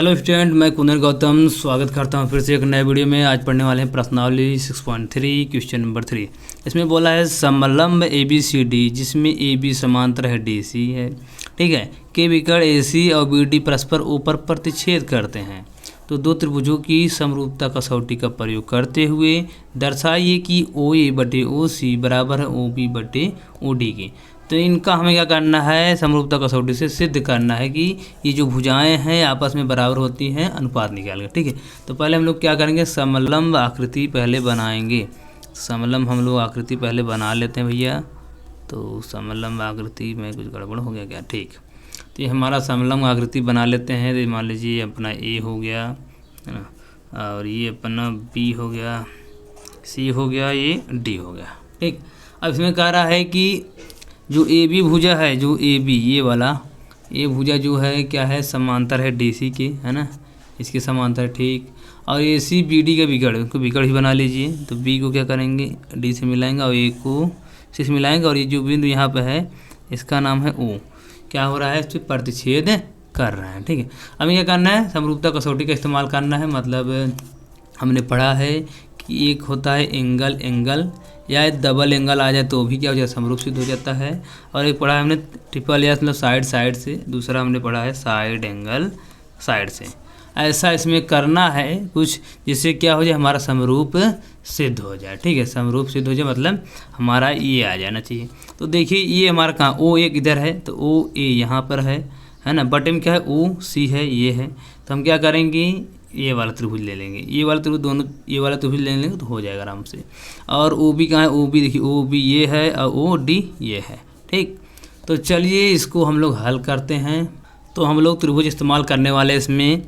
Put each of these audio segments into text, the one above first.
Hello student, मैं कुंदन गौतम स्वागत करता हूं फिर से एक नए वीडियो में। आज पढ़ने वाले हैं प्रश्नावली 6.3 क्वेश्चन नंबर 3। इसमें बोला है समलंब ABCD जिसमें AB समांतर है DC है, ठीक है, के विकर्ण AC और BD परस्पर ऊपर प्रतिच्छेद करते हैं। तो दो त्रिभुजों की समरूपता कसौटी का प्रयोग करते हुए दर्शाइए कि OA बटे OC बराबर है OB बटे OD के। तो इनका हमें क्या करना है, समरूपता कसौटी से सिद्ध करना है कि ये जो भुजाएं हैं आपस में बराबर होती हैं, अनुपात निकाल कर, ठीक है। तो पहले हम लोग क्या करेंगे, समलंब आकृति पहले बनाएंगे। समलंब हम लोग आकृति पहले बना लेते हैं भैया। तो समलंब आकृति में कुछ गड़बड़ हो गया क्या, ठीक। तो ये हमारा समलंब आकृति बना लेते हैं। तो मान लीजिए अपना A हो गया, है ना, और ये अपना B हो गया, C हो गया, ये D हो गया, ठीक। अब इसमें कह रहा है कि जो AB भुजा है, जो AB ये वाला ये भुजा जो है क्या है, समांतर है DC के, है ना, इसके समांतर, ठीक। और AC BD का विकर्ण, उनको विकर्ण ही बना लीजिए। तो B को क्या करेंगे, D से मिलाएंगे और A को C से मिलाएंगे, और ये जो बिंदु यहाँ पे है इसका नाम है O। क्या हो रहा है, इस पर प्रतिच्छेद कर रहा है, ठीक है। हमें क्या करना है, समरूपता कसौटी का इस्तेमाल करना है। मतलब हमने पढ़ा है कि एक होता है एंगल एंगल, या डबल एंगल आ जाए तो भी क्या हो जाए, समरूप सिद्ध हो जाता है। और एक पढ़ा है हमने ट्रिपल या मतलब साइड साइड से, दूसरा हमने पढ़ा है साइड एंगल साइड से। ऐसा इसमें करना है कुछ जिससे क्या हो जाए, हमारा समरूप सिद्ध हो जाए, ठीक है। समरूप सिद्ध हो जाए मतलब हमारा ये आ जाना चाहिए। तो देखिए ये हमारा कहाँ, O एक इधर है तो O A यहाँ पर है ना, बटे में क्या है OC है, ये है। तो हम क्या करेंगे, ये वाला त्रिभुज ले लेंगे, ये वाला त्रिभुज दोनों, ये वाला त्रिभुज ले लेंगे तो हो जाएगा आराम से। और OB कहाँ है, OB देखिए OB ये है और OD ये है, ठीक। तो चलिए इसको हम लोग हल करते हैं। तो हम लोग त्रिभुज इस्तेमाल करने वाले इसमें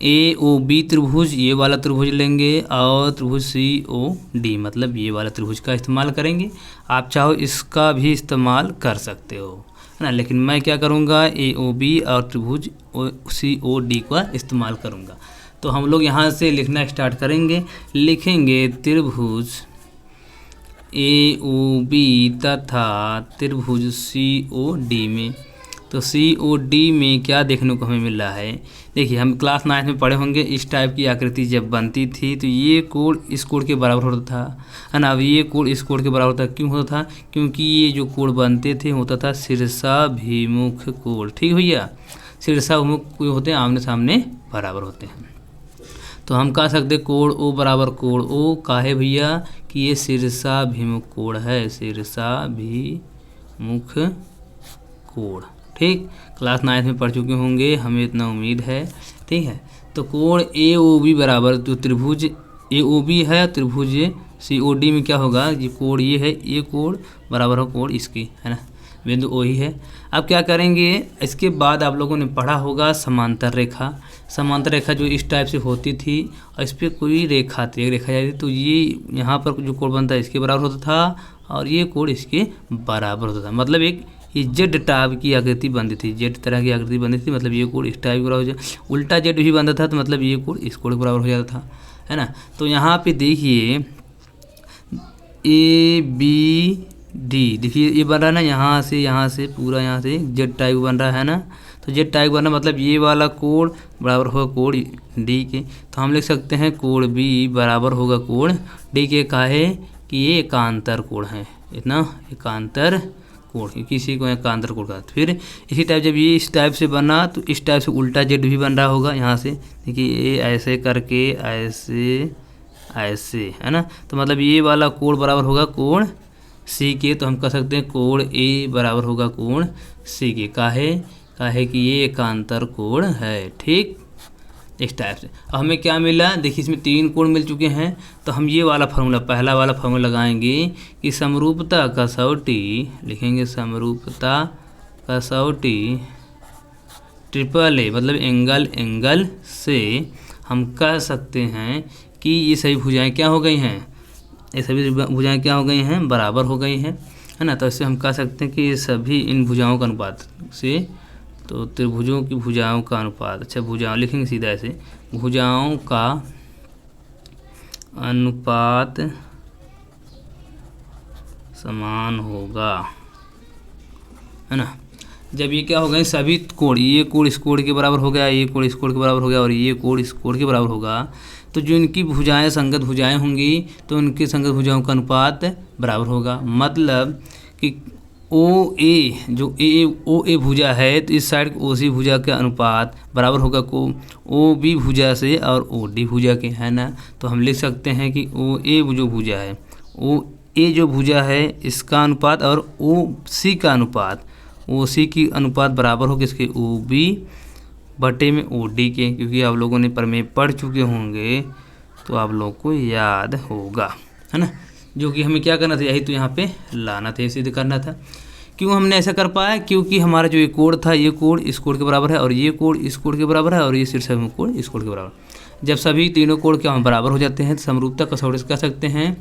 AOB त्रिभुज, ये वाला त्रिभुज लेंगे, और त्रिभुज COD मतलब ये वाला त्रिभुज का इस्तेमाल करेंगे। आप चाहो इसका भी इस्तेमाल कर सकते हो, है ना, लेकिन मैं क्या करूँगा, AOB और त्रिभुज COD का इस्तेमाल करूँगा। तो हम लोग यहाँ से लिखना स्टार्ट करेंगे। लिखेंगे त्रिभुज AOB तथा त्रिभुज COD में। तो COD में क्या देखने को हमें मिल रहा है, देखिए हम क्लास 9 में पढ़े होंगे, इस टाइप की आकृति जब बनती थी तो ये कोण इस कोण के बराबर होता था, है ना। अब ये कोण इस कोण के बराबर होता, क्यों होता था, क्योंकि ये जो कोण बनते थे होता था शीर्षाभिमुख कोण, ठीक भैया। शीर्षाभिमुख होते हैं, आमने सामने बराबर होते हैं। तो हम कह सकते कोण O बराबर कोण O का है भैया कि ये शीर्षाभिमुख कोण है, शीर्षाभिमुख कोण, ठीक। क्लास 9 में पढ़ चुके होंगे, हमें इतना उम्मीद है, ठीक है। तो कोण AOB बराबर, जो त्रिभुज AOB है त्रिभुज COD में क्या होगा, ये कोण ये है, ये कोण बराबर हो कोण इसकी, है ना, बिंदु O ही है। अब क्या करेंगे, इसके बाद आप लोगों ने पढ़ा होगा समांतर रेखा। समांतर रेखा जो इस टाइप से होती थी और इस पर कोई रेखा थी, रेखा जाती थी, तो ये यहाँ पर जो कोण बनता है इसके बराबर होता था, और ये कोण इसके बराबर होता था। मतलब एक ये जेड टाइप की आकृति बनती थी, जेड तरह की आकृति बनती थी, मतलब ये कोण इस टाइप बराबर हो जाए। उल्टा जेड भी बनता था तो मतलब ये कोण इस कोण के बराबर हो जाता था, है ना। तो यहाँ पे देखिए ABD, देखिए ये बन रहा है ना, यहाँ से पूरा यहाँ से जेड टाइप बन रहा है ना। तो जेड टाइप बनना मतलब ये वाला कोण बराबर होगा कोण D के। तो हम लिख सकते हैं कोण B बराबर होगा कोण D के। काहे कि ये एकांतर कोण है, इतना एकांतर कोण, किसी को एकांतर कोण का। फिर इसी टाइप जब ये इस टाइप से बना तो इस टाइप से उल्टा जेड भी बन रहा होगा यहाँ से, देखिए ये ऐसे करके ऐसे ऐसे, है ना। तो मतलब ये वाला कोण बराबर होगा कोण C के। तो हम कह सकते हैं कोण A बराबर होगा कोण C के। काहे कि ये एकांतर कोण है, ठीक, इस टाइप से। अब हमें क्या मिला, देखिए इसमें 3 कोण मिल चुके हैं। तो हम ये वाला फार्मूला, पहला वाला फार्मूला लगाएंगे कि समरूपता कसौटी, लिखेंगे समरूपता कसौटी ट्रिपल A मतलब एंगल एंगल से हम कह सकते हैं कि ये सभी भुजाएं क्या हो गई हैं, ये सभी भुजाएं क्या हो गई हैं, बराबर हो गई हैं, है ना। तो इससे हम कह सकते हैं कि ये सभी इन भुजाओं का अनुपात से, तो त्रिभुजों की भुजाओं का अनुपात, अच्छा भुजाओं लिखेंगे सीधा ऐसे, भुजाओं का अनुपात समान होगा, है ना। जब ये क्या हो गए सभी कोण, ये कोण इस कोण के बराबर हो गया, ये कोण इस कोण के बराबर हो गया और ये कोण इस कोण के बराबर होगा, तो जो इनकी भुजाएं संगत भुजाएं होंगी तो उनकी संगत भुजाओं का अनुपात बराबर होगा। मतलब कि ओ ए जो ओ ए भुजा है तो इस साइड ओ सी भुजा का अनुपात बराबर होगा को ओ बी भुजा से और ओ डी भुजा के, है ना। तो हम लिख सकते हैं कि ओ ए जो भुजा है, ओ ए जो भुजा है इसका अनुपात और ओ सी का अनुपात, ओ सी की अनुपात बराबर हो किसके, ओ बी बटे में ओ डी के। क्योंकि आप लोगों ने प्रमेय पढ़ चुके होंगे तो आप लोग को याद होगा, है ना। जो कि हमें क्या करना था, यही तो यहाँ पे लाना था, सिद्ध करना था। क्यों हमने ऐसा कर पाया, क्योंकि हमारा जो ये कोण था, ये कोण इस कोण के बराबर है और ये कोण इस कोण के बराबर है और ये शीर्षक कोण इस कोण के बराबर। जब सभी तीनों कोण क्या बराबर हो जाते हैं तो समरूपता कसौटी से कह सकते हैं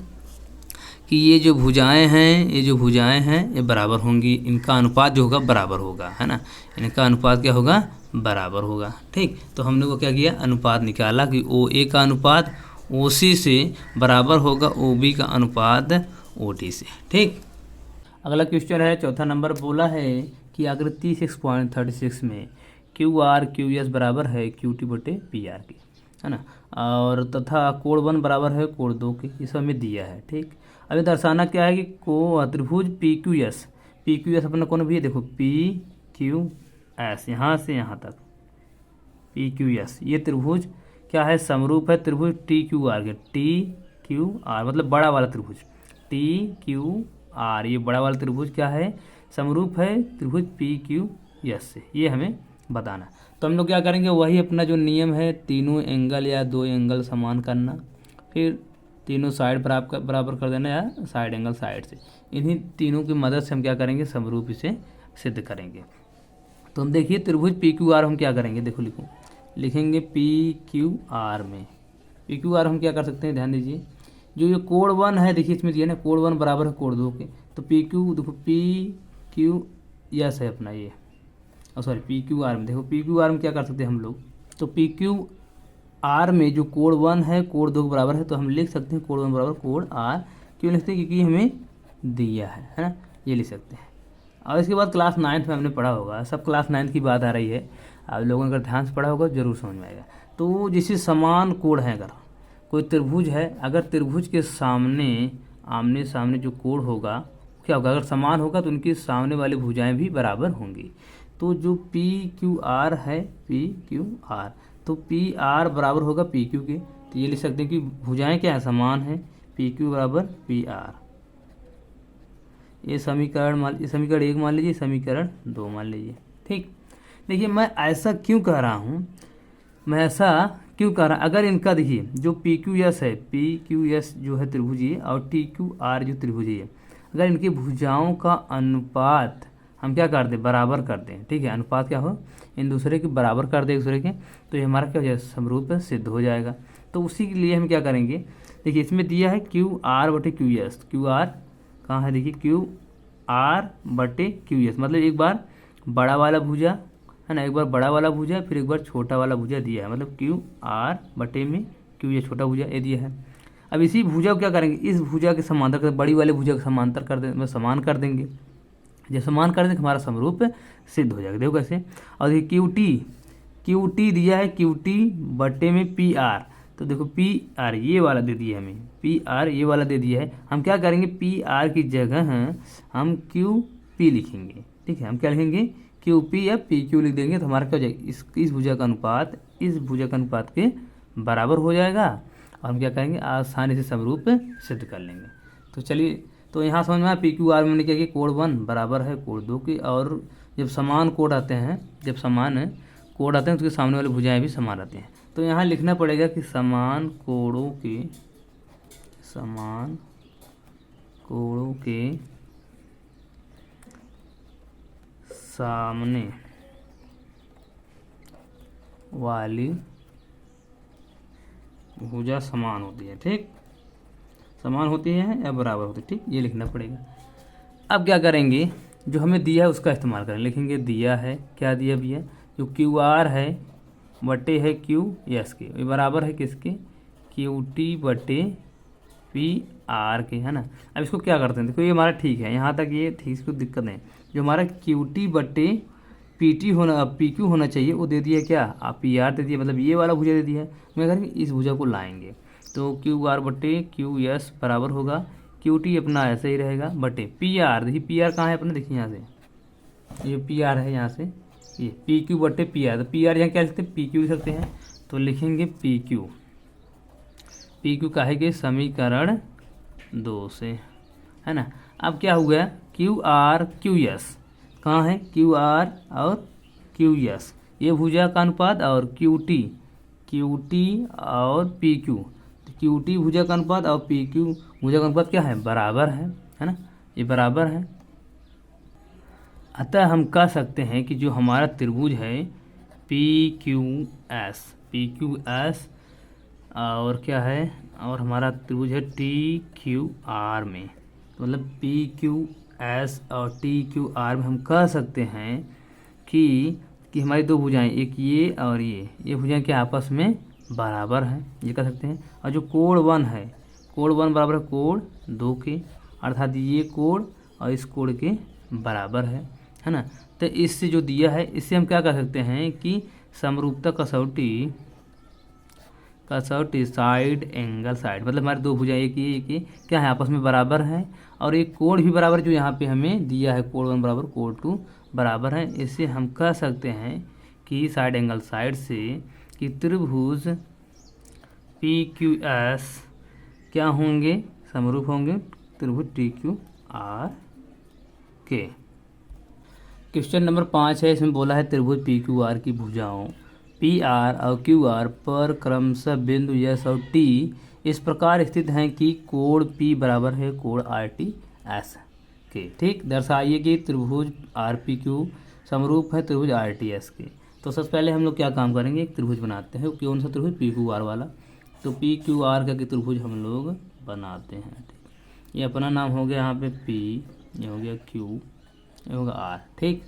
कि ये जो भुजाएं हैं, ये जो भुजाएं हैं ये बराबर होंगी, इनका अनुपात जो होगा बराबर होगा, है ना। इनका अनुपात क्या होगा, बराबर होगा। ठीक, तो हमने वो क्या किया, अनुपात निकाला कि ओ ए का अनुपात ओ सी से बराबर होगा ओ बी का अनुपात ओ डी से। ठीक, अगला क्वेश्चन है चौथा नंबर। बोला है कि आकृति 6.36 में क्यू आर क्यू एस बराबर है क्यू टी बटे पी आर के, है ना। और तथा कोण 1 बराबर है कोण 2 के, ये सब हमें दिया है। ठीक, अभी दर्शाना क्या है कि को त्रिभुज पी क्यू एस अपना कौन भी है, देखो पी क्यू एस, यहाँ से यहाँ तक पी क्यू एस, ये त्रिभुज क्या है, समरूप है त्रिभुज टी क्यू आर के। टी क्यू आर मतलब बड़ा वाला त्रिभुज, टी क्यू आर, ये बड़ा वाला त्रिभुज क्या है, समरूप है त्रिभुज पी क्यू एस से, ये हमें बताना। तो हम लोग क्या करेंगे, वही अपना जो नियम है, तीनों एंगल या दो एंगल समान करना, फिर तीनों साइड बराबर कर देना या साइड एंगल साइड से, इन्हीं तीनों की मदद से हम क्या करेंगे, समरूप इसे सिद्ध करेंगे। तो हम देखिए त्रिभुज पी क्यू आर हम क्या करेंगे, देखो लिखेंगे पी क्यू आर में, पी क्यू आर हम क्या कर सकते हैं, ध्यान दीजिए। जो ये कोण 1 है, देखिए इसमें दिया ना कोण 1 बराबर है कोण 2 के, तो पी क्यू देखो पी क्यू यस है अपना ये, और सॉरी पी क्यू आर में देखो, पी क्यू आर में क्या कर सकते हैं हम लोग, तो पी क्यू आर में जो कोण 1 है कोण 2 के बराबर है, तो हम लिख सकते हैं कोण 1 बराबर कोण आर। क्यों लिखते हैं, क्योंकि हमें दिया है ना, ये लिख सकते हैं। और इसके बाद क्लास 9th में हमने पढ़ा होगा, सब क्लास 9th की बात आ रही है, आप लोगों ने अगर ध्यान से पढ़ा होगा जरूर समझ में आएगा। तो जैसे समान कोण है, अगर कोई त्रिभुज है, अगर त्रिभुज के सामने आमने सामने जो कोण होगा क्या होगा, अगर समान होगा तो उनकी सामने वाली भुजाएं भी बराबर होंगी। तो जो पी क्यू आर है, पी क्यू आर, तो पी आर बराबर होगा पी क्यू के, तो ये लिख सकते हैं कि भुजाएं क्या है, समान है, पी क्यू बराबर पी आर। ये समीकरण 1 मान लीजिए, समीकरण 2 मान लीजिए। ठीक, देखिए मैं ऐसा क्यों कह रहा हूँ, अगर इनका देखिए जो पी क्यू एस है, पी क्यू एस जो है त्रिभुज ये, और टी क्यू आर जो त्रिभुज है, अगर इनकी भुजाओं का अनुपात हम क्या कर दें, बराबर कर दें। ठीक है, अनुपात क्या हो, इन दूसरे के बराबर कर दें एक दूसरे के, तो ये हमारा क्या हो जाएगा, समरूप सिद्ध हो जाएगा। तो उसी के लिए हम क्या करेंगे, देखिए इसमें दिया है क्यू आर बटे क्यू एस, क्यू आर कहाँ है, देखिए क्यू आर बटे क्यू एस, मतलब एक बार बड़ा वाला भुजा है ना, एक बार बड़ा वाला भुजा फिर एक बार छोटा वाला भुजा दिया है, मतलब क्यू आर बटे में क्यू ये छोटा भुजा ये दिया है। अब इसी भुजा को क्या करेंगे, इस भुजा के समांतर कर, बड़ी वाले भुजा के समांतर कर देंगे, समान कर देंगे। जब समान कर देंगे हमारा समरूप सिद्ध हो जाएगा। देखो कैसे, और देखिए क्यू टी दिया है, क्यू टी बटे में पी आर, तो देखो पी आर ये वाला दे दिया हमें, पी आर ये वाला दे दिया है, हम क्या करेंगे, पी आर की जगह हम क्यू पी लिखेंगे। ठीक है, हम क्या लिखेंगे, क्यू पी या पी क्यू लिख देंगे, तो हमारा क्या हो जाएगा, इस भुजा का अनुपात इस भुजा का अनुपात के बराबर हो जाएगा, और हम क्या करेंगे, आसानी से समरूप सिद्ध कर लेंगे। तो चलिए, तो यहाँ समझ में आया, पी क्यू आर में क्या कि कोण 1 बराबर है कोण 2 की, और जब समान कोण आते हैं, जब समान कोण आते हैं तो उसके सामने वाली भुजाएं भी समान आती हैं। तो यहाँ लिखना पड़ेगा कि समान कोणों के सामने वाली भुजा समान होती है। ठीक, समान होती है या बराबर होती है, ठीक, ये लिखना पड़ेगा। अब क्या करेंगे, जो हमें दिया है उसका इस्तेमाल करें, लिखेंगे दिया है, क्या दिया भैया, जो क्यू आर है बटे है क्यू एस के, ये बराबर है किसके, क्यू टी बटे पी आर के, है ना। अब इसको क्या करते हैं, देखो ये हमारा ठीक है, यहाँ तक ये ठीक, इसको दिक्कत नहीं। जो हमारा क्यू टी बटे पी टी होना पी क्यू होना चाहिए, वो दे दिया क्या, आप पी आर दे दिया, मतलब ये वाला भुजा दे दिया है। मैं कह इस भुजा को लाएंगे तो क्यू आर बटे क्यू एस बराबर होगा क्यू टी अपना ऐसे ही रहेगा बटे पी आर। देखिए पी आर कहाँ है अपने, देखिए यहाँ से ये पी आर है, यहाँ से ये पी क्यू बटे पी आर। तो पी आर यहाँ क्या लिख सकते हैं, पी क्यू लिख सकते हैं, तो लिखेंगे पी क्यू। पी क्यू काहे के समीकरण 2 से, है ना। अब क्या हुआ, क्यू आर क्यू एस कहाँ है, क्यू आर और क्यू एस ये भुजा का अनुपात, और क्यू टी और पी क्यू, क्यू टी भुजा का अनुपात और पी क्यू भुजा का अनुपात क्या है, बराबर है ना, ये बराबर है। अतः हम कह सकते हैं कि जो हमारा त्रिभुज है पी क्यू एस और क्या है, और हमारा त्रिभुज है टी क्यू आर में, तो मतलब पी क्यू एस और टी क्यू आर में हम कह सकते हैं कि हमारी दो भुजाएं, एक ये और ये भुजाएं क्या आपस में बराबर हैं, ये कह सकते हैं। और जो कोण 1 है, कोण 1 बराबर है कोण 2 के, अर्थात ये कोण और इस कोण के बराबर है ना। तो इससे जो दिया है इससे हम क्या कह सकते हैं कि समरूपता कसौटी साइड एंगल साइड, मतलब हमारे दो भुजाएं एक ये क्या है आपस में बराबर हैं, और एक कोण भी बराबर जो यहाँ पे हमें दिया है कोण 1 बराबर कोण 2 बराबर है। इससे हम कह सकते हैं कि साइड एंगल साइड से कि त्रिभुज पी क्यू एस क्या होंगे, समरूप होंगे त्रिभुज टी क्यू आर के। क्वेश्चन नंबर 5 है, इसमें बोला है त्रिभुज पी क्यू आर की भुजाओं पी आर और क्यू आर पर क्रमशः बिंदु एस और टी इस प्रकार स्थित हैं कि कोण पी बराबर है कोण आर टी एस के। ठीक, दर्शाइए कि त्रिभुज आर पी क्यू समरूप है त्रिभुज आर टी एस के। तो सबसे पहले हम लोग क्या काम करेंगे, एक त्रिभुज बनाते हैं। कौन सा त्रिभुज, पी क्यू आर वाला। तो पी क्यू आर का त्रिभुज हम लोग बनाते हैं। ठीक, ये अपना नाम हो गया यहाँ पे पी, ये हो गया क्यू, ये होगा आर। ठीक,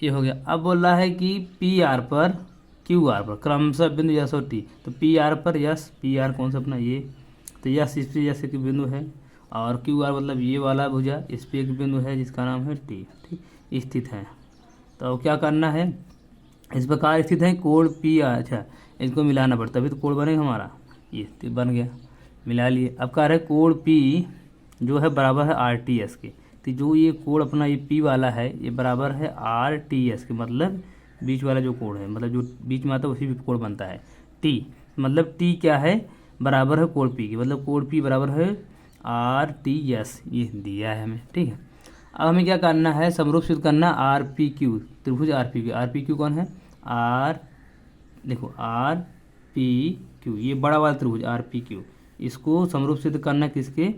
ये हो गया। अब बोल रहा है कि पी आर पर क्यू आर पर क्रमशः बिंदु यस और टी। तो पी आर पर यस, पी आर कौन सा अपना ये, तो यस इस पर यस एक बिंदु है, और क्यू आर मतलब ये वाला भुजा इस पर एक बिंदु है जिसका नाम है टी। ठीक, स्थित है। तो क्या करना है, इस प्रकार स्थित है कोण पी आर। अच्छा, इसको मिलाना पड़ता तभी तो कोण बनेगा हमारा, ये तो बन गया, मिला लिए। अब कह रहे कोण पी जो है बराबर है आर टी एस के। तो जो ये कोण अपना ये पी वाला है ये बराबर है आर टी एस के, मतलब बीच वाला जो कोण है, मतलब जो बीच में आता है उसी भी कोण बनता है टी, मतलब टी क्या है बराबर है कोण पी की, मतलब कोण पी बराबर है आर टी एस, ये दिया है हमें। ठीक है, अब हमें क्या करना है, समरूप सिद्ध करना आर पी क्यू, त्रिभुज R P Q. R P Q कौन है, आर, देखो आर पी क्यू, ये बड़ा वाला त्रिभुज आर पी क्यू, इसको समरूप सिद्ध करना किसके,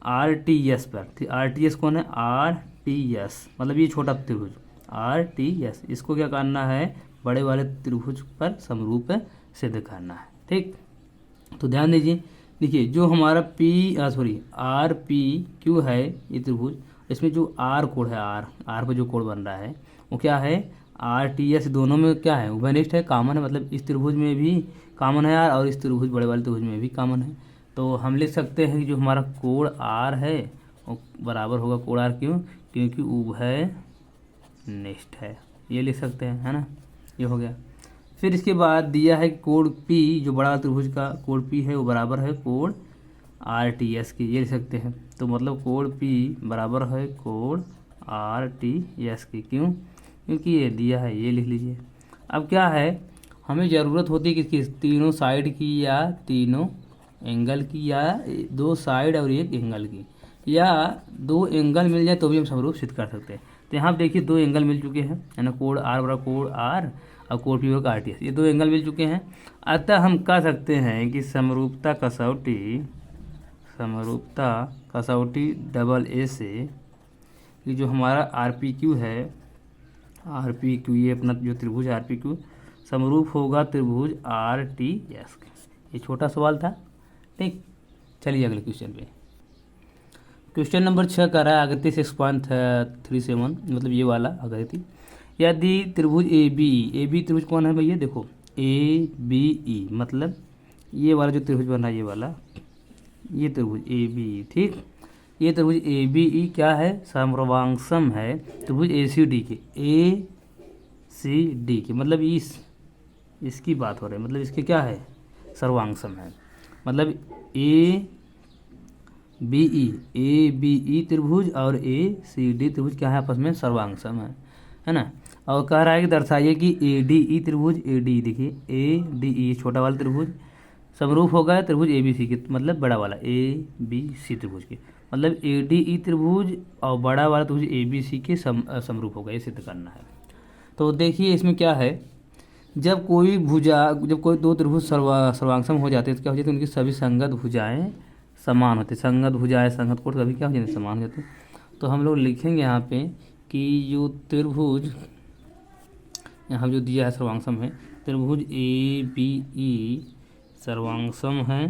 आर टी एस पर। आर टी एस कौन है, आर टी एस, मतलब ये छोटा त्रिभुज आर टी एस, इसको क्या करना है बड़े वाले त्रिभुज पर समरूप सिद्ध करना है। ठीक, तो ध्यान दीजिए, देखिए जो हमारा आर पी क्यू है ये त्रिभुज, इसमें जो आर कोण है, आर पर जो कोण बन रहा है वो क्या है आर टी एस, दोनों में क्या है उभयनिष्ठ है, कॉमन है, मतलब इस त्रिभुज में भी कॉमन है और इस त्रिभुज बड़े वाले त्रिभुज में भी कॉमन है। तो हम लिख सकते हैं कि जो हमारा कोण आर है वो बराबर होगा कोण आर क्यों, क्योंकि उभयनिष्ठ है, ये लिख सकते हैं, है ना, ये हो गया। फिर इसके बाद दिया है कोण पी, जो बड़ा त्रिभुज का कोण पी है वो बराबर है कोण आर टी एस की, ये लिख सकते हैं। तो मतलब कोण पी बराबर है कोण आर टी एस की, क्यों, क्योंकि ये दिया है, ये लिख लीजिए। अब क्या है, हमें ज़रूरत होती है किसकी, तीनों साइड की या तीनों एंगल की, या दो साइड और एक एंगल की, या दो एंगल मिल जाए तो भी हम समरूप सिद्ध कर सकते हैं। तो यहाँ देखिए दो एंगल मिल चुके हैं, है ना, कोण आर बराबर कोण आर और कोण पी बराबर आर टी एस, ये दो एंगल मिल चुके हैं। अतः हम कह सकते हैं कि समरूपता कसौटी डबल ए से कि जो हमारा आर पी क्यू है, आर पी क्यू ये अपना जो त्रिभुज आर पी क्यू समरूप होगा त्रिभुज आर टी एस के। ये छोटा सवाल था। ठीक, चलिए अगले क्वेश्चन पे। क्वेश्चन नंबर 6 का रहा है आकृति 6.37, मतलब ये वाला आकृति। यदि त्रिभुज ए बी त्रिभुज कौन है भैया, देखो ए बी ई, मतलब ये वाला जो त्रिभुज बन रहा है ये वाला, ये त्रिभुज ए बी। ठीक, ये त्रिभुज ए बी ई क्या है, समरवांशम है त्रिभुज ए सी डी के। ए सी डी की, मतलब इसकी बात हो रही है, मतलब इसके क्या है, सर्वांग सम है। मतलब ए बी ई त्रिभुज और ए सी डी त्रिभुज क्या है, आपस में सर्वांग सम है ना। और कह रहा है कि दर्शाइए कि ए डी ई त्रिभुज, ए डी देखिए ए डी ई छोटा वाला त्रिभुज समरूप होगा त्रिभुज ए बी सी के, मतलब बड़ा वाला ए बी सी त्रिभुज के, मतलब ए डी ई त्रिभुज और बड़ा वाला त्रिभुज ए बी सी के समरूप होगा, ये सिद्ध करना है। तो देखिए इसमें क्या है, जब कोई दो त्रिभुज सर्वांगसम हो जाते हैं तो क्या हो जाता है, उनकी सभी संगत भुजाएं समान होती है। संगत भुजाएं संगत कोण कभी क्या हो जाते हैं, समान हो जाते हैं। तो हम लोग लिखेंगे यहाँ पे कि जो त्रिभुज यहाँ जो दिया है सर्वांगसम है, त्रिभुज ए बी ई सर्वांगसम है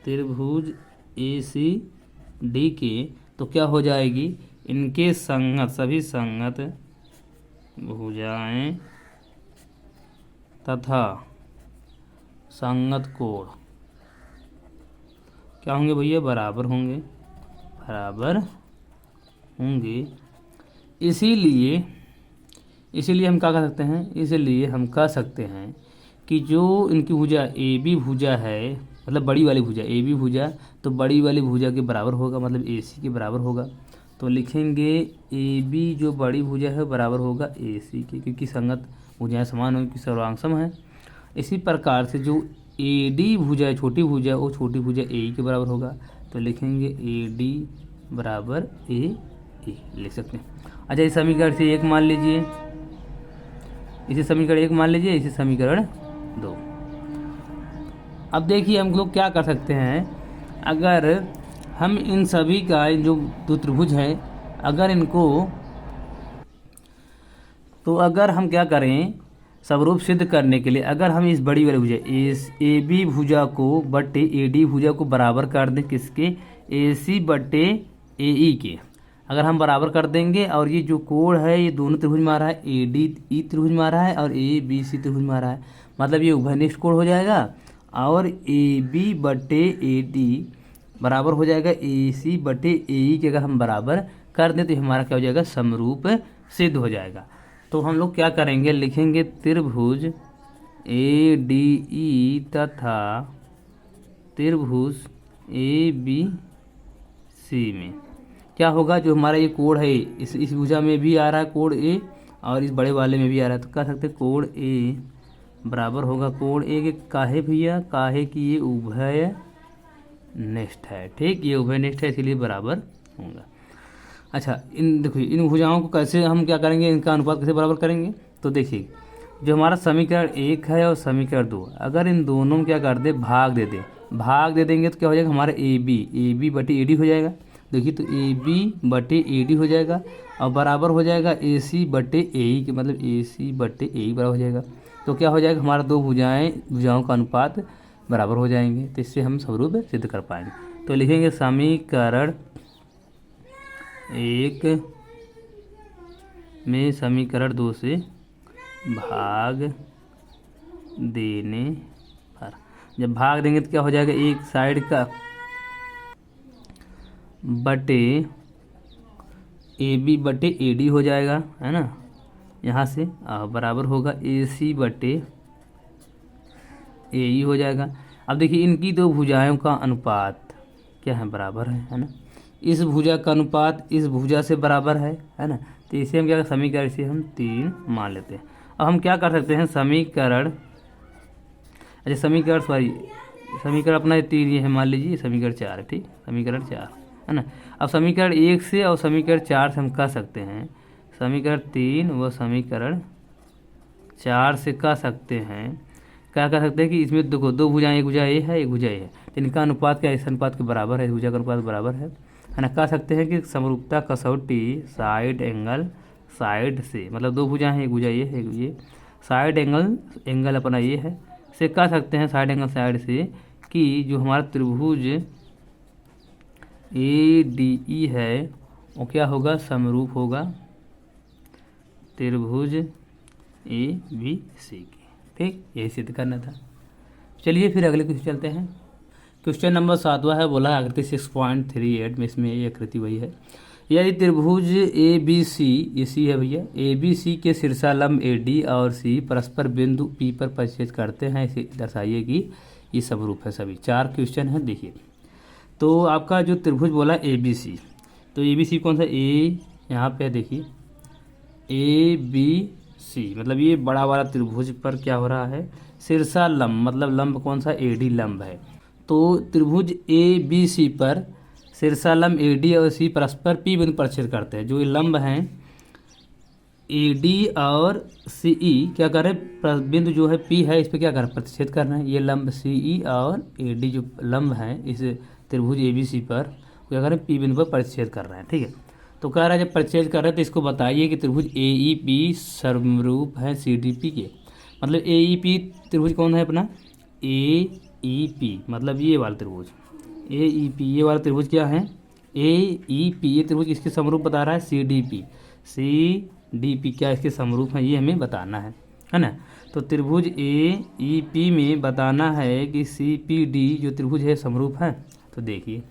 त्रिभुज ए सी डी के, तो क्या हो जाएगी, इनके संगत सभी संगत भुजाएं तथा संगत कोण क्या होंगे भैया, बराबर होंगे, इसीलिए हम क्या कह सकते हैं, इसलिए हम कह सकते हैं कि जो इनकी भुजा ए बी भुजा है, मतलब बड़ी वाली भुजा ए बी भुजा, तो बड़ी वाली भुजा के बराबर होगा, मतलब ए सी के बराबर होगा। तो लिखेंगे ए बी जो बड़ी भुजा है बराबर होगा ए सी के, क्योंकि संगत भुजाएं समान होंगी, सर्वांगसम है। इसी प्रकार से जो ए डी भुजा है छोटी भुजा, वो छोटी भुजा ए के बराबर होगा, तो लिखेंगे ए डी बराबर ए लिख सकते हैं। अच्छा, इस समीकरण से एक मान लीजिए, इसे समीकरण एक मान लीजिए, इसे समीकरण दो। अब देखिए हम लोग क्या कर सकते हैं, अगर हम इन सभी का जो दो त्रिभुज हैं, अगर इनको, तो अगर हम क्या करें, स्वरूप सिद्ध करने के लिए अगर हम इस बड़ी वाली भुजा ए बी भुजा को बटे ए डी भुजा को बराबर कर दें, किसके, ए सी बटे ए ई के, अगर हम बराबर कर देंगे, और ये जो कोण है ये दोनों त्रिभुज में आ रहा है, ए डी ई त्रिभुज में आ रहा है और ए बी सी त्रिभुज में आ रहा है, मतलब ये उभयनिष्ठ कोण हो जाएगा, और ए बी बटे ए डी बराबर हो जाएगा ए सी बटे ए ई के, अगर हम बराबर कर दें तो हमारा क्या हो जाएगा, समरूप सिद्ध हो जाएगा। तो हम लोग क्या करेंगे, लिखेंगे त्रिभुज ए डी ई तथा त्रिभुज ए बी सी में क्या होगा, जो हमारा ये कोण है इस भुजा में भी आ रहा है कोण ए, और इस बड़े वाले में भी आ रहा है, तो कह सकते हैं कोण ए बराबर होगा कोण ए के, काहे भैया, काहे कि ये उभयनिष्ठ है, ठीक, ये उभयनिष्ठ है इसीलिए बराबर होगा। अच्छा, देखिए इन भुजाओं को कैसे हम क्या करेंगे, इनका अनुपात कैसे बराबर करेंगे, तो देखिए जो हमारा समीकरण एक है और समीकरण दो, अगर इन दोनों में क्या कर दे, भाग दे देंगे तो क्या हो जाएगा, हमारा ए बी बटे ए डी हो जाएगा। देखिए तो ए बी बटे ए डी हो जाएगा और बराबर हो जाएगा ए सी बटे ए ई के, मतलब ए सी बटे ए ई बराबर हो जाएगा। तो क्या हो जाएगा, हमारा दो भुजाओं का अनुपात बराबर हो जाएंगे, तो इससे हम स्वरूप सिद्ध कर पाएंगे। तो लिखेंगे समीकरण एक में समीकरण दो से भाग देने पर, जब भाग देंगे तो क्या हो जाएगा, एक साइड का बटे ए बी बटे ए डी हो जाएगा, है ना, यहाँ से बराबर होगा ए सी बटे ए ई हो जाएगा। अब देखिए इनकी दो भुजाओं का अनुपात क्या है, बराबर है ना, इस भुजा का अनुपात इस भुजा से बराबर है ना, तो इसे हम क्या, समीकरण से हम 3 मान लेते हैं। अब हम क्या कर सकते हैं, समीकरण अपना 3 ये है, मान लीजिए समीकरण 4 है, ठीक, समीकरण 4 है ना। अब समीकरण 1 से और समीकरण 4 से हम कह सकते हैं, समीकरण 3 व समीकरण 4 से कह सकते हैं, क्या कर सकते हैं कि इसमें देखो दो भुजाएं, एक भुजा ए है एक भुजा ए है, तो इनका अनुपात क्या इस अनुपात के बराबर है, इस भुजा का अनुपात बराबर है ना। कह सकते हैं कि समरूपता कसौटी साइड से, मतलब दो भुजाएं हैं, एक भुजा ये है एक ये, साइड एंगल अपना ये है, से कह सकते हैं साइड एंगल साइड से कि जो हमारा त्रिभुज ए डी ई है वो क्या होगा, समरूप होगा त्रिभुज ए बी सी की, ठीक, यही सिद्ध करना था। चलिए फिर अगले क्वेश्चन चलते हैं। क्वेश्चन नंबर 7वां है, बोला आकृति 6.38 में, इसमें ये आकृति वही है। यदि त्रिभुज ए बी सी, ये सी है भैया, ए बी सी के शीर्षालंब ए डी और सी परस्पर बिंदु पी पर परिच्छेद करते हैं, इसे दर्शाइए कि ये समरूप है। सभी 4 क्वेश्चन है। देखिए तो आपका जो त्रिभुज बोला ए बी सी, तो ए बी सी कौन सा, ए यहाँ पे देखिए ए बी सी, मतलब ये बड़ा वाला त्रिभुज पर क्या हो रहा है, शीर्षालंब, मतलब लंब कौन सा, ए डी लंब है। तो त्रिभुज ए बी सी पर शीर्षालंब ए डी और सी परस्पर पी बिंदु पर छेद करते हैं। जो ये लंब हैं ए डी और सी ई क्या कर रहे हैं, बिंदु जो है पी है इस पर क्या कर रहे हैं, प्रतिच्छेद कर रहे हैं। ये लंब सी ई और ए डी जो लंब हैं इस त्रिभुज ए बी सी पर क्या कर रहे हैं, पी बिंदु पर प्रतिच्छेद कर रहे हैं। ठीक है, तो कह रहा है जब प्रतिच्छेद कर रहे हैं तो इसको बताइए कि त्रिभुज ए ई पी समरूप है सी डी पी के। मतलब ए ई पी त्रिभुज कौन है अपना, ए ई पी, मतलब ये वाला त्रिभुज ए ई पी, ये वाला त्रिभुज क्या है, ए ई पी, ये त्रिभुज इसके समरूप बता रहा है C D P. C D P क्या इसके समरूप है, ये हमें बताना है ना। तो त्रिभुज ए ई पी में बताना है कि सी पी डी जो त्रिभुज है समरूप है। तो देखिए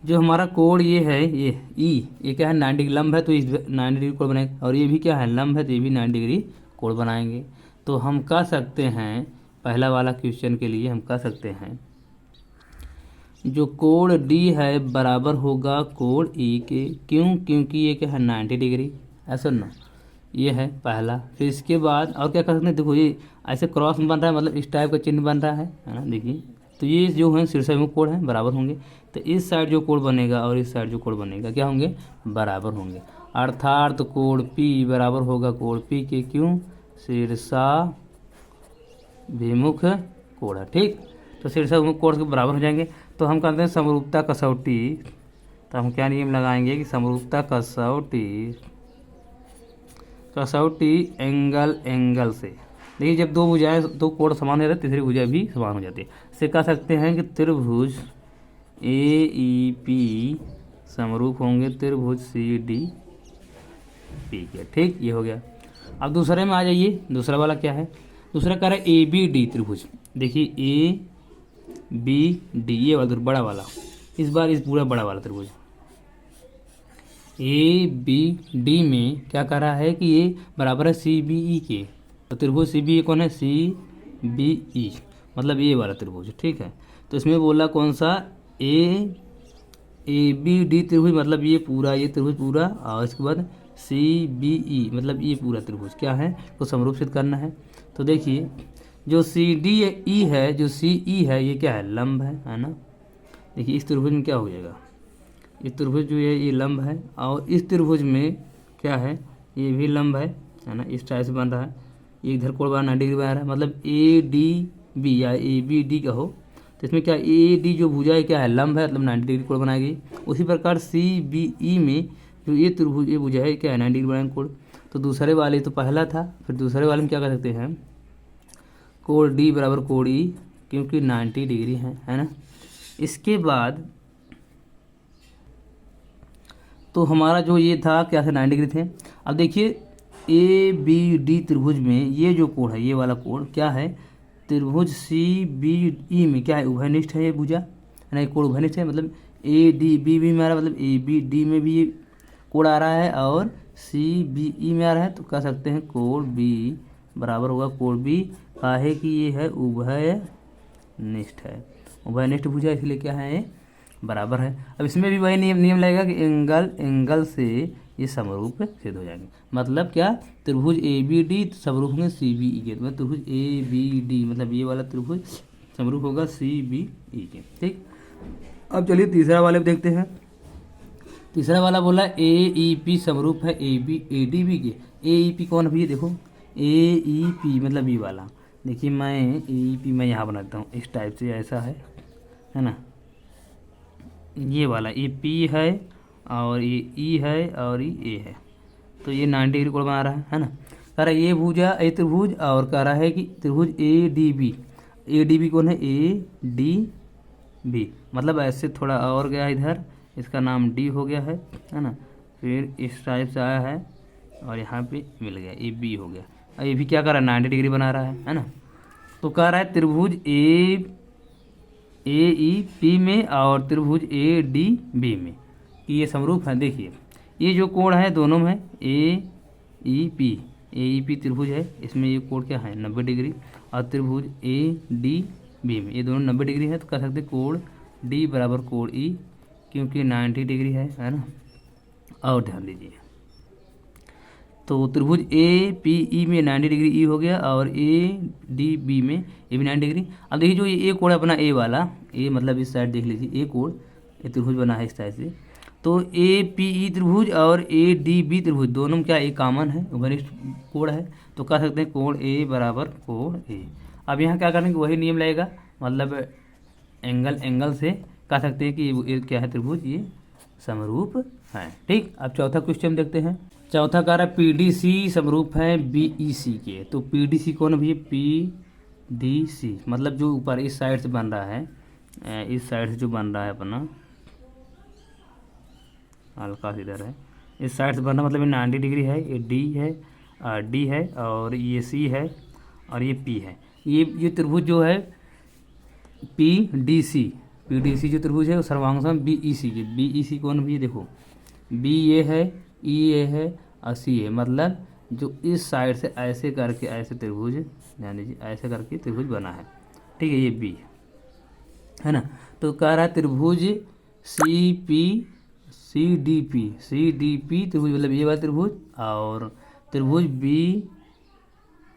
जो हमारा कोण ये है, ये ई, ये क्या है 90 डिग्री लंब है, तो इस 90 डिग्री कोण बनाएंगे, और ये भी क्या है लंब है, तो ये भी 90 डिग्री कोण बनाएंगे। तो हम कह सकते हैं पहला वाला क्वेश्चन के लिए हम कह सकते हैं जो कोण डी है बराबर होगा कोण ई के। क्यों, क्योंकि ये क्या है 90 डिग्री, ऐसा ना, ये है पहला। फिर इसके बाद और क्या कर सकते हैं, देखो ये ऐसे क्रॉस बन रहा है, मतलब इस टाइप का चिन्ह बन रहा है ना। देखिए तो ये जो है शीर्षाभिमुख कोण है बराबर होंगे, तो इस साइड जो कोण बनेगा और इस साइड जो कोण बनेगा क्या होंगे, बराबर होंगे। अर्थात कोण पी बराबर होगा कोण पी के। क्यों, शीर्षाभिमुख कोण है। ठीक, तो शीर्षाभिमुख कोण के बराबर हो जाएंगे। तो हम कहते हैं समरूपता कसौटी, तो हम क्या नियम लगाएंगे कि समरूपता कसौटी एंगल से। देखिए जब दो भुजाएं, दो कोण समान हो जाते हैं, तीसरी भुजा भी समान हो जाती है। इसे कह सकते हैं कि त्रिभुज ए ई पी समरूप होंगे त्रिभुज सी डी पी के। ठीक, ये हो गया। अब दूसरे में आ जाइए, दूसरा वाला क्या है, दूसरा कह रहा है ए बी डी त्रिभुज। देखिए ए बी डी, ये वाला बड़ा वाला, इस बार इस पूरा बड़ा वाला त्रिभुज ए बी डी में क्या कर रहा है कि ये बराबर है सी बी ई के। तो त्रिभुज सी बी ई कौन है, सी बी ई, मतलब ये वाला त्रिभुज। ठीक है, तो इसमें बोला कौन सा, ए बी डी त्रिभुज, मतलब ये पूरा, ये त्रिभुज पूरा, और इसके बाद सी बी ई, मतलब ये पूरा त्रिभुज क्या है, तो समरूप सिद्ध करना है। तो देखिए जो सी डी ई है, जो सी ई है, ये क्या है, लंब है ना। देखिए इस त्रिभुज में क्या हो जाएगा, ये त्रिभुज जो है ये लंब है, और इस त्रिभुज में क्या है, ये भी लंब है ना, इस टाइप से बन रहा है। ये इधर कोण बना 90 डिग्री बना रहा है, मतलब ए डी बी या ए बी डी का हो, तो इसमें क्या ए डी जो भुजा है क्या है, लंब है, मतलब 90 डिग्री कोण बनाएगी। उसी प्रकार सी बी ई में जो ये त्रिभुज, ये भुजा है क्या है 90 डिग्री बनाएंगे कोण। तो दूसरे वाले तो पहला था, फिर दूसरे वाले में क्या कर सकते हैं, कोण डी बराबर कोण ई, क्योंकि 90 डिग्री है ना। इसके बाद तो हमारा जो ये था क्या था 90 डिग्री थे। अब देखिए ए बी डी त्रिभुज में ये जो कोण है, ये वाला कोण क्या है, त्रिभुज सी बी ई में क्या है, उभयनिष्ठ है ये भुजा है ना, ये कोण उभयनिष्ठ है, मतलब ए डी बी भी में आ रहा है, मतलब ए बी डी में भी ये कोण आ रहा है और सी बी ई में आ रहा है। तो कह सकते हैं कोण बी बराबर होगा कोण बी, काहे कि ये है उभयनिष्ठ है, उभयनिष्ठ भुजा, इसलिए क्या है ये बराबर है। अब इसमें भी वही नियम लगेगा कि एंगल से ये समरूप सिद्ध हो जाएंगे। मतलब क्या, त्रिभुज ए बी डी समरूप होंगे सी बी ई के, तो त्रिभुज ए बी डी मतलब ये वाला त्रिभुज समरूप होगा सी बी ई के। ठीक, अब चलिए तीसरा वाले देखते हैं। तीसरा वाला बोला ए ई पी समरूप है ए डी बी के। ए ई पी कौन है भैया, देखो ए ई पी मतलब ये वाला। देखिए मैं ए ई पी मैं यहाँ बनाता हूँ इस टाइप से, ऐसा है ना, ये वाला ये पी है और ये ई है और ये ए है, तो ये 90 डिग्री कोण बना रहा है ना। कह रहा है ये भुजा ए त्रिभुज, और कह रहा है कि त्रिभुज ए डी बी कौन है, ए डी बी, मतलब ऐसे थोड़ा और गया इधर, इसका नाम डी हो गया है ना। फिर इस टाइप से आया है और यहाँ पे मिल गया, ए बी हो गया, और ये भी क्या कर रहा है 90 डिग्री बना रहा है ना। तो कह रहा है त्रिभुज ए ई पी में और त्रिभुज ए डी बी में कि ये समरूप है। देखिए ये जो कोण है दोनों में ए ई पी त्रिभुज है, इसमें ये कोण क्या है 90 डिग्री, और त्रिभुज ए डी बी में ये दोनों 90 डिग्री है, तो कह सकते कोण डी बराबर कोण ई, क्योंकि 90 डिग्री है ना। और ध्यान दीजिए तो त्रिभुज ए पी ई में 90 डिग्री ई हो गया, और ए डी बी में ये भी 90 डिग्री। अब देखिए जो ये कोण अपना ए वाला, ए मतलब इस साइड देख लीजिए, ए कोण ये त्रिभुज बना है इस साइड से, तो ए पी ई त्रिभुज और ए डी बी त्रिभुज दोनों में क्या एक कॉमन है, घनिष्ठ कोण है, तो कह सकते हैं कोण ए बराबर कोण ए। अब यहाँ क्या करेंगे वही नियम लगेगा, मतलब एंगल से कह सकते हैं कि ये क्या है त्रिभुज, ये समरूप है। ठीक, अब चौथा क्वेश्चन देखते हैं। चौथा कह रहा है पी डी सी समरूप है बी ई सी के। तो पी डी सी कौन भैया, पी डी सी मतलब जो ऊपर इस साइड से बन रहा है, इस साइड से जो बन रहा है अपना हल्का इधर है, इस साइड से बनना मतलब ये 90 डिग्री है, ये डी है और ये सी है और ये पी है। ये त्रिभुज जो है पी डी सी जो त्रिभुज है वो सर्वांग बी ई सी के। बी ई सी कौन भी देखो, बी ये है, ई ये है और सी है, मतलब जो इस साइड से ऐसे करके ऐसे त्रिभुज, ध्यान दीजिए ऐसे करके त्रिभुज बना है। ठीक है, ये बी है ना। तो कह रहा है त्रिभुज सी डी पी त्रिभुज मतलब ये वाला त्रिभुज, और त्रिभुज बी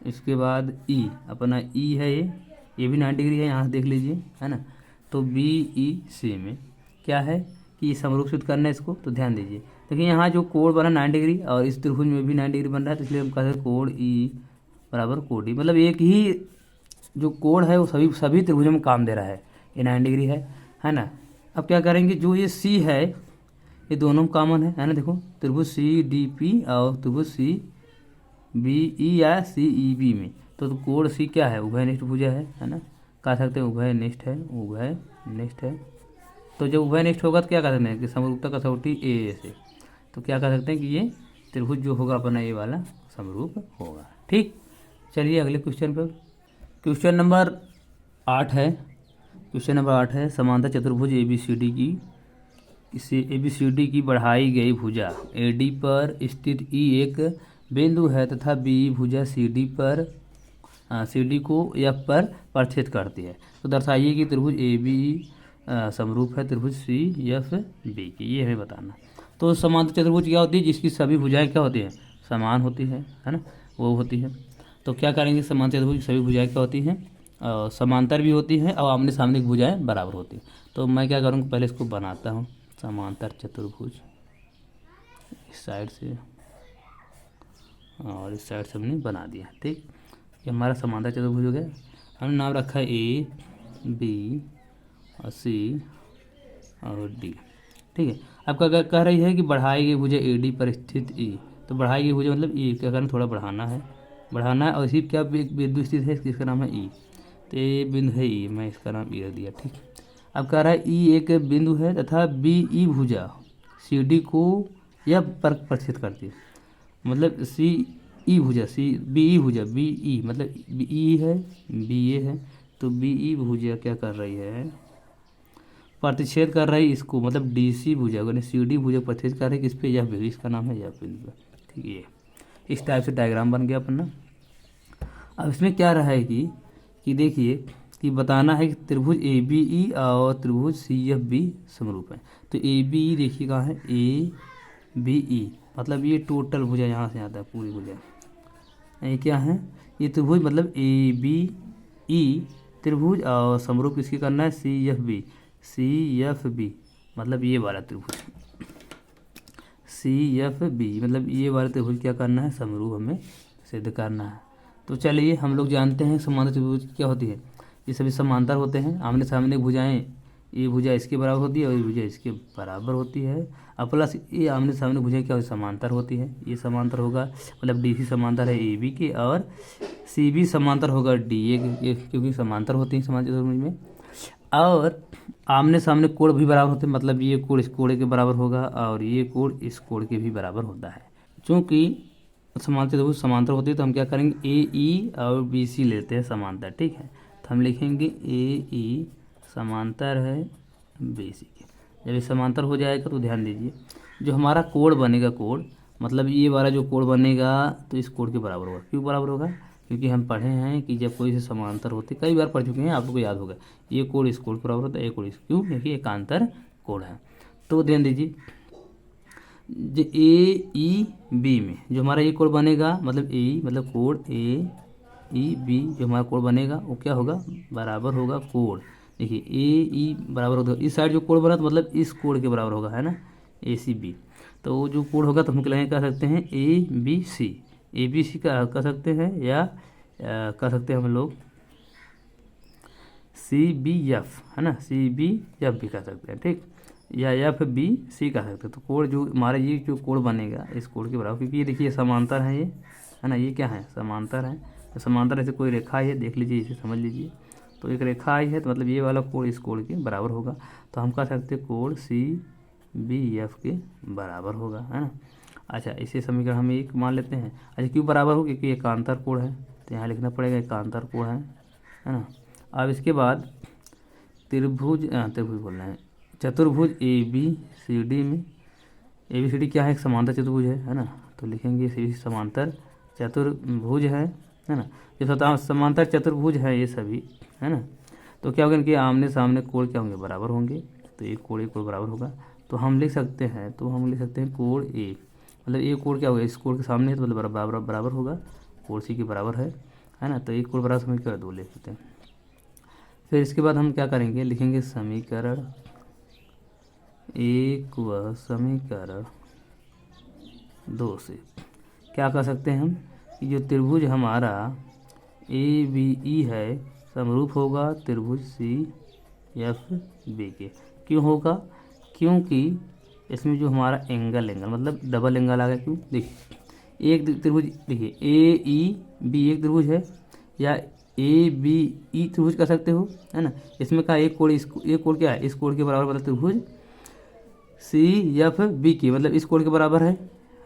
इसके बाद ई अपना ई है, ये भी 90 डिग्री है, यहाँ से देख लीजिए है ना। तो बी ई सी में क्या है कि समरूप सिद्ध करना है इसको। तो ध्यान दीजिए, देखिए यहाँ जो कोण बना 90 डिग्री और इस त्रिभुज में भी 90 डिग्री बन रहा है, तो इसलिए हम कहते हैं कोण ई बराबर कोण डी, मतलब एक ही जो कोण है वो सभी त्रिभुजों में काम दे रहा है, ये 90 डिग्री है ना। अब क्या करेंगे, जो ये सी है ये दोनों कॉमन है ना। देखो त्रिभुज सी डी पी और त्रिभुज सी बी ई या सी ई बी में, तो कोण सी क्या है, उभयनिष्ठ भुजा है ना, कह सकते हैं उभयनिष्ठ है। तो जब उभयनिष्ठ होगा तो क्या कह सकते हैं कि समरूपता कसौटी ए से, तो क्या कह सकते हैं कि ये त्रिभुज जो होगा अपना ये वाला समरूप होगा। ठीक, चलिए अगले क्वेश्चन पर। क्वेश्चन नंबर 8 है समांतर चतुर्भुज ए बी सी डी की, इसे ए बी सी डी की बढ़ाई गई भुजा ए डी पर स्थित ई एक बिंदु है तथा बी भुजा सी डी को एफ पर प्रक्षेप करती है। तो दर्शाइए कि त्रिभुज ए बी समरूप है त्रिभुज सी एफ बी की, ये हमें बताना। तो समांतर चतुर्भुज क्या होती है, जिसकी सभी भुजाएं क्या होती है, समान होती है ना, वो होती है। तो क्या करेंगे, समांतर चतुर्भुज की सभी भुजाएं क्या होती हैं, समांतर भी होती हैं और आमने सामने की भुजाएं बराबर होती हैं। तो मैं क्या करूँगा, पहले इसको बनाता हूँ समांतर चतुर्भुज, इस साइड से और इस साइड से हमने बना दिया। ठीक, ये हमारा समांतर चतुर्भुज हो गया। हमने नाम रखा है ए बी और सी और डी। ठीक है, अब क्या कह रही है कि बढ़ाई गई भुजा ए डी पर स्थित ई, तो बढ़ाई गई भुजा मतलब ई क्या करना, थोड़ा बढ़ाना है और इसी क्या बिंदु स्थित है, इसका नाम है ई। तो ये बिंदु है ई, मैं इसका नाम ई रख दिया। ठीक, अब कह रहा है ई एक बिंदु है तथा बी ई भुजा सी डी को यह पर प्रक्षेप करती है, मतलब सी ई भुजा बी ई भुजा बी ई मतलब बी ई है, बी ए है, तो बी ई भुजा क्या कर रही है, प्रतिच्छेद कर रही है इसको, मतलब डी सी भुजा यानी सी डी भुजा प्रतिच्छेद कर रही है किस पे, यह बिंदु, इसका नाम है यह बिंदु। ठीक है, इस टाइप से डायग्राम बन गया अपना। अब इसमें क्या रहा है कि देखिए कि बताना है कि त्रिभुज ए बी ई और त्रिभुज सी एफ बी समरूप है। तो ए बी ई देखिए कहाँ है, ए बी ई मतलब ये टोटल भुजा यहाँ से आता है पूरी भुजा, ये क्या है, ये त्रिभुज मतलब ए बी ई त्रिभुज और समरूप किसकी करना है, सी एफ बी मतलब ये वाला त्रिभुज, सी एफ बी मतलब ये वाला त्रिभुज क्या करना है, समरूप हमें सिद्ध करना है। तो चलिए हम लोग जानते हैं समांतर त्रिभुज क्या होती है, ये सभी समांतर होते हैं, आमने सामने भुजाएं, ये भुजा इसके बराबर होती है और ये भुजा इसके बराबर होती है, और प्लस ये आमने सामने भुजाएं क्या होती है, समांतर होती है। ये समांतर होगा मतलब डी सी समांतर है ए बी के, और सी बी समांतर होगा डी ए के, क्योंकि समांतर होती है समांतर त्रिभुज में। और आमने सामने कोण भी बराबर होते हैं, मतलब ये कोण इस कोण के बराबर होगा और ये कोण इस कोण के भी बराबर होता है। चूँकि समांतर त्रिभुज समांतर होती है तो हम क्या करेंगे, ए ई और बी सी लेते हैं समांतर। ठीक है, तो हम लिखेंगे ए ई समांतर है बी सी के। जब ये समांतर हो जाएगा तो ध्यान दीजिए जो हमारा कोण बनेगा, कोण मतलब ये वाला जो कोण बनेगा तो इस कोण के बराबर होगा। क्यों बराबर होगा? क्योंकि हम पढ़े हैं कि जब कोई से समांतर होते, कई बार पढ़ चुके हैं, आप लोग को याद होगा, ये कोण इस कोण के बराबर होता है, ये कोण इस, क्यों? क्योंकि एकांतर कोण है। तो ध्यान दीजिए जो ए ई बी में जो हमारा ये कोण बनेगा, मतलब ए मतलब कोण ए ई बी जो हमारा कोण बनेगा वो क्या होगा? बराबर होगा कोण। देखिए ए ई बराबर होगा, इस साइड जो कोण बना तो मतलब इस कोण के बराबर होगा, है ना, ए सी बी। तो वो जो कोण होगा तो हम कह सकते हैं A B C, A B C का कह सकते हैं, या कह सकते हैं हम लोग सी बी एफ, है ना, सी बी एफ भी कह सकते हैं, ठीक, या एफ बी सी कह सकते हैं। तो कोण जो हमारा ये जो कोण बनेगा इस कोण के बराबर, क्योंकि ये देखिए समांतर है, ये है ना, ये क्या है? समांतर है। तो समांतर ऐसे कोई रेखा है, देख लीजिए, इसे समझ लीजिए। तो एक रेखा आई है तो मतलब ये वाला कोण इस कोण के बराबर होगा। तो हम कह सकते हैं कोण सी बी एफ के बराबर होगा, है ना। अच्छा, इसे समीकरण हम एक मान लेते हैं। अच्छा, क्यों बराबर हो? क्योंकि एकांतर कोण है, तो यहाँ लिखना पड़ेगा एकांतर कोण है ना। अब इसके बाद त्रिभुज बोलना है, चतुर्भुज ए बी सी डी में, ए बी सी डी क्या है? एक समांतर चतुर्भुज है ना। तो लिखेंगे समांतर चतुर्भुज है ना। जब समांतर चतुर्भुज है ये सभी, है ना, तो क्या होगा? इनके आमने सामने कोण क्या होंगे? बराबर होंगे। तो एक कोण बराबर होगा। तो हम लिख सकते हैं कोण ए, मतलब एक कोण क्या होगा? इस कोण के सामने है तो मतलब बराबर होगा, कोण सी के बराबर है ना। तो एक कोण बराबर समीकरण 2 लिख सकते हैं। फिर इसके बाद हम क्या करेंगे? लिखेंगे समीकरण 1 व समीकरण 2 से क्या कर सकते हैं हम कि जो त्रिभुज हमारा ए बी ई है समरूप होगा त्रिभुज सी एफ बी के। क्यों होगा? क्योंकि इसमें जो हमारा एंगल मतलब डबल एंगल आ गया। क्यों? देखिए एक त्रिभुज, देखिए ए ई बी एक त्रिभुज है, या ए बी ई त्रिभुज कर सकते हो, है ना। इसमें का एक कोण क्या है? इस कोण के बराबर, मतलब त्रिभुज सी एफ बी के, मतलब इस कोण के बराबर है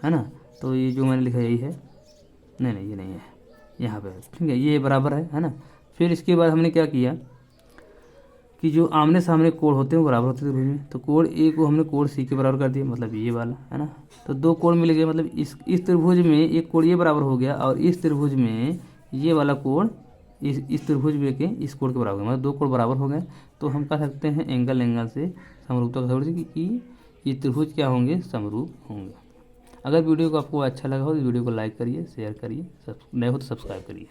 ना। तो ये जो मैंने लिखा यही है, नहीं ये नहीं है, यहाँ पे, ठीक है, ये बराबर है ना। फिर इसके बाद हमने क्या किया कि जो आमने सामने कोण होते हैं वो बराबर होते हैं त्रिभुज में। तो कोण ए को हमने कोण सी के बराबर कर दिया, मतलब ये वाला, है ना। तो दो कोण मिल गए, मतलब इस त्रिभुज में एक कोण ये बराबर हो गया, और इस त्रिभुज में ये वाला कोण इस त्रिभुज में के इस कोण के बराबर, मतलब दो कोण बराबर हो गए। तो हम कह सकते हैं एंगल से समरूपता का थोड़ी कि ये त्रिभुज क्या होंगे? समरूप होंगे। अगर वीडियो को आपको अच्छा लगा हो तो वीडियो को लाइक करिए, शेयर करिए, नए हो तो सब्सक्राइब करिए।